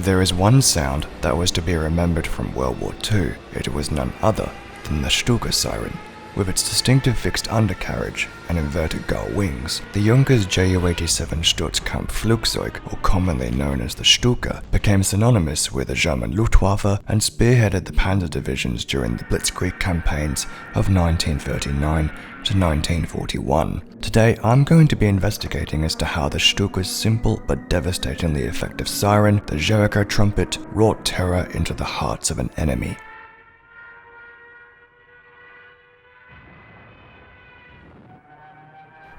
there is one sound that was to be remembered from World War II, it was none other than the Stuka Siren. With its distinctive fixed undercarriage and inverted gull wings, the Junkers Ju-87 Sturzkampfflugzeug, or commonly known as the Stuka, became synonymous with the German Luftwaffe and spearheaded the panzer divisions during the Blitzkrieg campaigns of 1939 to 1941. Today, I'm going to be investigating as to how the Stuka's simple but devastatingly effective siren, the Jericho Trumpet, wrought terror into the hearts of an enemy.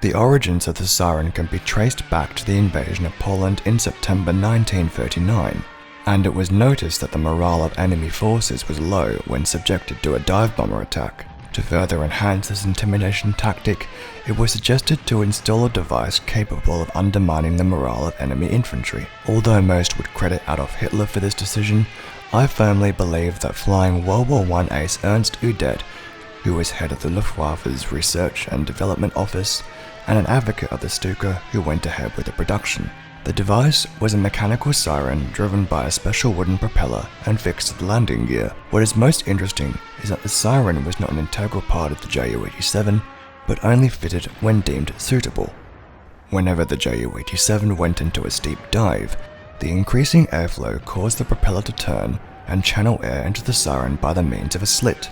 The origins of the siren can be traced back to the invasion of Poland in September 1939, and it was noticed that the morale of enemy forces was low when subjected to a dive bomber attack. To further enhance this intimidation tactic, it was suggested to install a device capable of undermining the morale of enemy infantry. Although most would credit Adolf Hitler for this decision, I firmly believe that flying World War I ace Ernst Udet, who was head of the Luftwaffe's Research and Development Office, and an advocate of the Stuka who went ahead with the production. The device was a mechanical siren driven by a special wooden propeller and fixed to the landing gear. What is most interesting is that the siren was not an integral part of the Ju-87, but only fitted when deemed suitable. Whenever the Ju-87 went into a steep dive, the increasing airflow caused the propeller to turn and channel air into the siren by the means of a slit.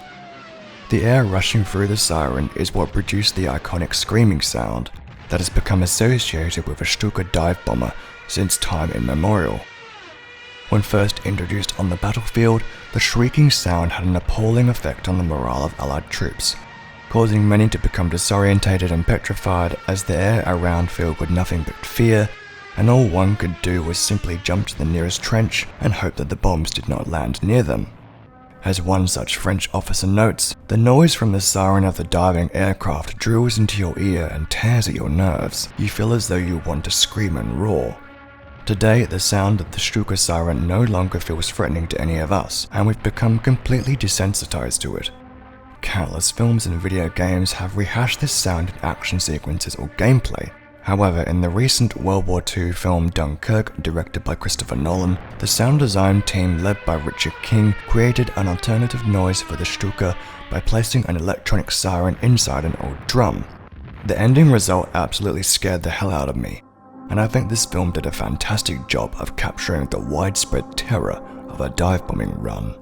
The air rushing through the siren is what produced the iconic screaming sound that has become associated with a Stuka dive bomber since time immemorial. When first introduced on the battlefield, the shrieking sound had an appalling effect on the morale of Allied troops, causing many to become disorientated and petrified as the air around filled with nothing but fear, and all one could do was simply jump to the nearest trench and hope that the bombs did not land near them. As one such French officer notes, the noise from the siren of the diving aircraft drills into your ear and tears at your nerves. You feel as though you want to scream and roar. Today, the sound of the Stuka siren no longer feels threatening to any of us, and we've become completely desensitized to it. Countless films and video games have rehashed this sound in action sequences or gameplay. However, in the recent World War II film Dunkirk, directed by Christopher Nolan, the sound design team led by Richard King created an alternative noise for the Stuka by placing an electronic siren inside an old drum. The ending result absolutely scared the hell out of me, and I think this film did a fantastic job of capturing the widespread terror of a dive bombing run.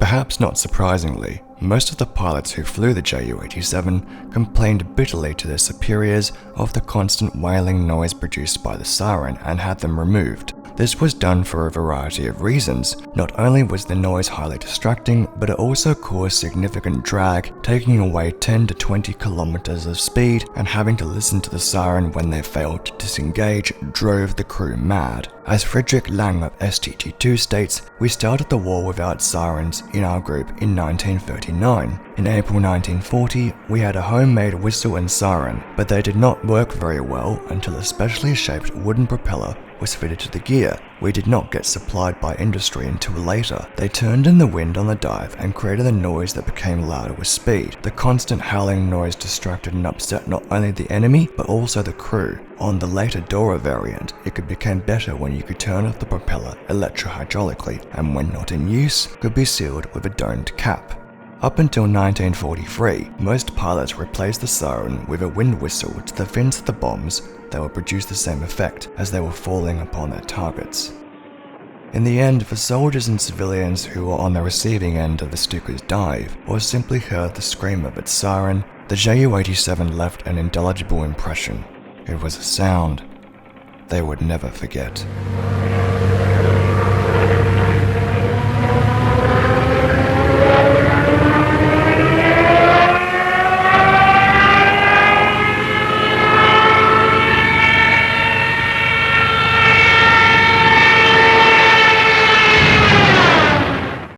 Perhaps not surprisingly, most of the pilots who flew the Ju-87 complained bitterly to their superiors of the constant wailing noise produced by the siren and had them removed. This was done for a variety of reasons. Not only was the noise highly distracting, but it also caused significant drag, taking away 10 to 20 kilometers of speed, and having to listen to the siren when they failed to disengage drove the crew mad. As Friedrich Lang of STG2 states, we started the war without sirens in our group in 1939. In April 1940, we had a homemade whistle and siren, but they did not work very well until a specially shaped wooden propeller was fitted to the gear. We did not get supplied by industry until later. They turned in the wind on the dive and created a noise that became louder with speed. The constant howling noise distracted and upset not only the enemy, but also the crew. On the later Dora variant, it could become better when you could turn off the propeller electrohydraulically, and when not in use, could be sealed with a domed cap. Up until 1943, most pilots replaced the siren with a wind whistle to the fins of the bombs that would produce the same effect as they were falling upon their targets. In the end, for soldiers and civilians who were on the receiving end of the Stuka's dive, or simply heard the scream of its siren, the Ju-87 left an indelible impression. It was a sound they would never forget.